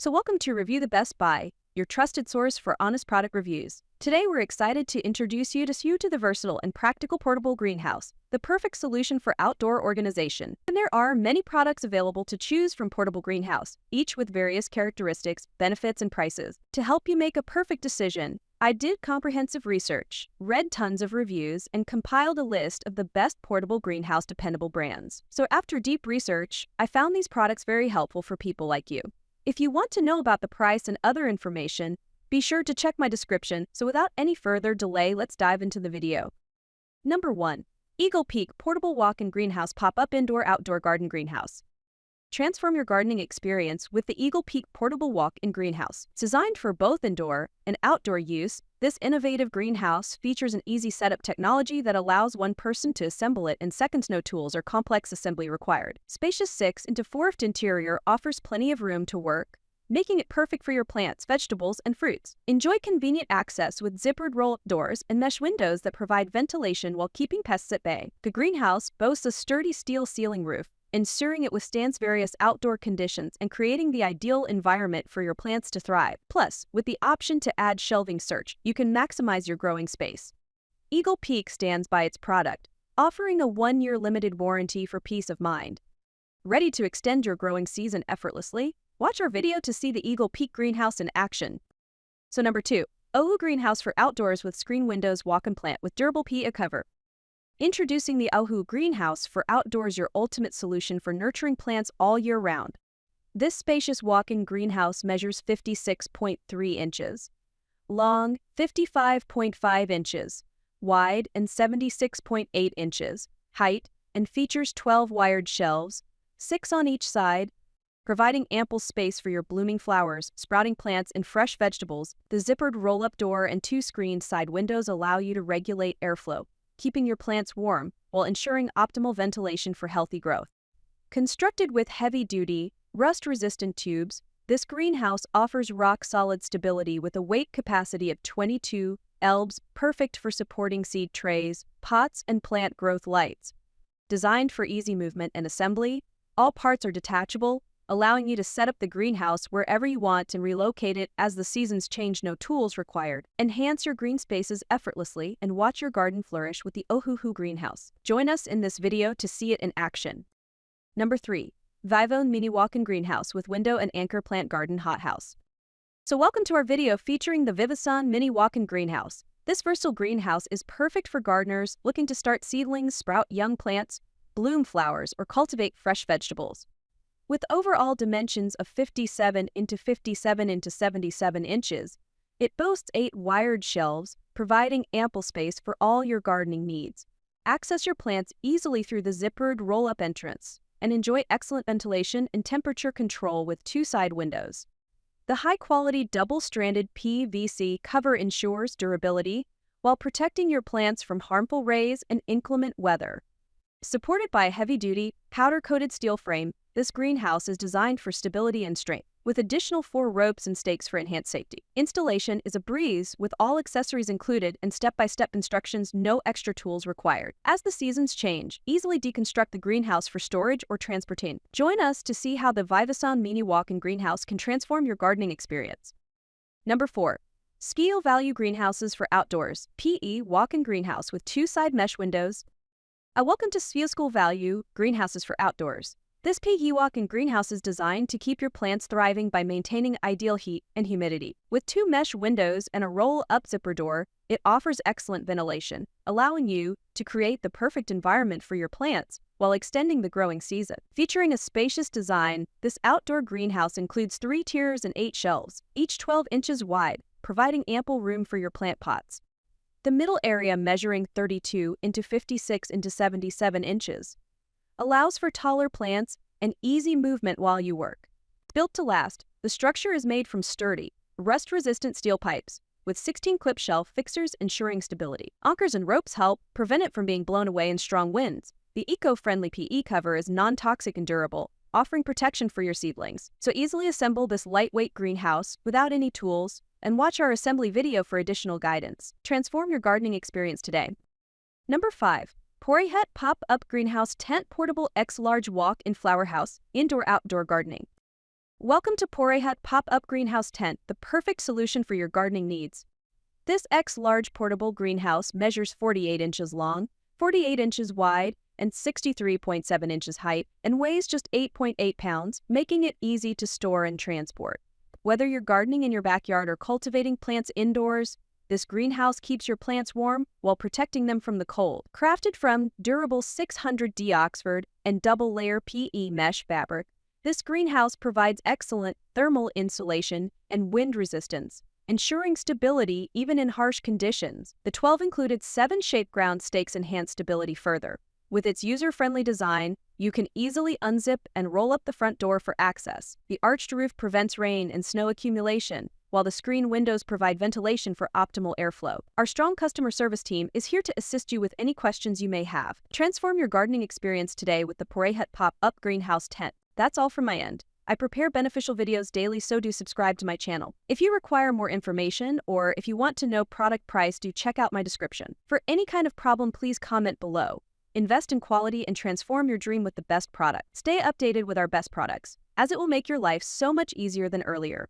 So welcome to Review the Best Buy, your trusted source for honest product reviews. Today we're excited to introduce you to the versatile and practical portable greenhouse, the perfect solution for outdoor organization. And there are many products available to choose from Portable Greenhouse, each with various characteristics, benefits, and prices. To help you make a perfect decision, I did comprehensive research, read tons of reviews, and compiled a list of the best portable greenhouse dependable brands. So after deep research, I found these products very helpful for people like you. If you want to know about the price and other information, be sure to check my description. So without any further delay, let's dive into the video. Number 1. Eagle Peak Portable Walk-in Greenhouse Pop-up Indoor-Outdoor Garden Greenhouse. Transform your gardening experience with the Eagle Peak Portable Walk-in Greenhouse. Designed for both indoor and outdoor use, this innovative greenhouse features an easy setup technology that allows one person to assemble it in seconds, no tools or complex assembly required. Spacious 6x4 interior offers plenty of room to work, making it perfect for your plants, vegetables, and fruits. Enjoy convenient access with zippered roll-up doors and mesh windows that provide ventilation while keeping pests at bay. The greenhouse boasts a sturdy steel ceiling roof, ensuring it withstands various outdoor conditions and creating the ideal environment for your plants to thrive. Plus, with the option to add shelving search, you can maximize your growing space. Eagle Peak stands by its product, offering a 1-year limited warranty for peace of mind. Ready to extend your growing season effortlessly? Watch our video to see the Eagle Peak Greenhouse in action. So number 2. Ohuhu Greenhouse for Outdoors with Screen Windows Walk-in Plant with Durable PE Cover. Introducing the Ohuhu Greenhouse for Outdoors, your ultimate solution for nurturing plants all year round. This spacious walk-in greenhouse measures 56.3 inches long, 55.5 inches wide, and 76.8 inches height, and features 12 wired shelves, 6 on each side, providing ample space for your blooming flowers, sprouting plants, and fresh vegetables. The zippered roll-up door and 2 screened side windows allow you to regulate airflow, keeping your plants warm while ensuring optimal ventilation for healthy growth. Constructed with heavy-duty, rust-resistant tubes, this greenhouse offers rock-solid stability with a weight capacity of 22 lbs, perfect for supporting seed trays, pots, and plant growth lights. Designed for easy movement and assembly, all parts are detachable, allowing you to set up the greenhouse wherever you want and relocate it as the seasons change. No tools required. Enhance your green spaces effortlessly and watch your garden flourish with the Ohuhu Greenhouse. Join us in this video to see it in action. Number 3. VIVOSUN Mini Walk-in Greenhouse with Window and Anchor Plant Garden Hothouse. So welcome to our video featuring the VIVOSUN Mini Walk-in Greenhouse. This versatile greenhouse is perfect for gardeners looking to start seedlings, sprout young plants, bloom flowers, or cultivate fresh vegetables. With overall dimensions of 57 x 57 x 77 inches, it boasts 8 wired shelves, providing ample space for all your gardening needs. Access your plants easily through the zippered roll-up entrance, and enjoy excellent ventilation and temperature control with 2 side windows. The high-quality double-stranded PVC cover ensures durability while protecting your plants from harmful rays and inclement weather. Supported by a heavy-duty, powder-coated steel frame, this greenhouse is designed for stability and strength, with additional 4 ropes and stakes for enhanced safety. Installation is a breeze with all accessories included and step-by-step instructions, no extra tools required. As the seasons change, easily deconstruct the greenhouse for storage or transportation. Join us to see how the VIVOSUN Mini Walk-in Greenhouse can transform your gardening experience. Number 4. SVSCOOL Value Greenhouses for Outdoors PE Walk-in Greenhouse with 2 side mesh windows. Welcome to SVSCOOL Value Greenhouses for Outdoors. This PE walk-in greenhouse is designed to keep your plants thriving by maintaining ideal heat and humidity. With 2 mesh windows and a roll-up zipper door, it offers excellent ventilation, allowing you to create the perfect environment for your plants while extending the growing season. Featuring a spacious design, this outdoor greenhouse includes 3 tiers and 8 shelves, each 12 inches wide, providing ample room for your plant pots. The middle area, measuring 32 x 56 x 77 inches, allows for taller plants and easy movement while you work. Built to last, the structure is made from sturdy, rust-resistant steel pipes, with 16 clip shelf fixtures ensuring stability. Anchors and ropes help prevent it from being blown away in strong winds. The eco-friendly PE cover is non-toxic and durable, offering protection for your seedlings. So easily assemble this lightweight greenhouse without any tools, and watch our assembly video for additional guidance. Transform your gardening experience today. Number 5. Porayhut Pop-Up Greenhouse Tent Portable X Large Walk-in Flower House Indoor-Outdoor Gardening. Welcome to Porayhut Pop-Up Greenhouse Tent, the perfect solution for your gardening needs. This X-large portable greenhouse measures 48 inches long, 48 inches wide, and 63.7 inches height, and weighs just 8.8 pounds, making it easy to store and transport. Whether you're gardening in your backyard or cultivating plants indoors, this greenhouse keeps your plants warm while protecting them from the cold. Crafted from durable 600D Oxford and double-layer PE mesh fabric, this greenhouse provides excellent thermal insulation and wind resistance, ensuring stability even in harsh conditions. The 12 included 7 shape ground stakes enhance stability further. With its user-friendly design, you can easily unzip and roll up the front door for access. The arched roof prevents rain and snow accumulation, while the screen windows provide ventilation for optimal airflow. Our strong customer service team is here to assist you with any questions you may have. Transform your gardening experience today with the Porayhut Pop-Up Greenhouse Tent. That's all from my end. I prepare beneficial videos daily, so do subscribe to my channel. If you require more information or if you want to know product price, do check out my description. For any kind of problem, please comment below. Invest in quality and transform your dream with the best product. Stay updated with our best products, as it will make your life so much easier than earlier.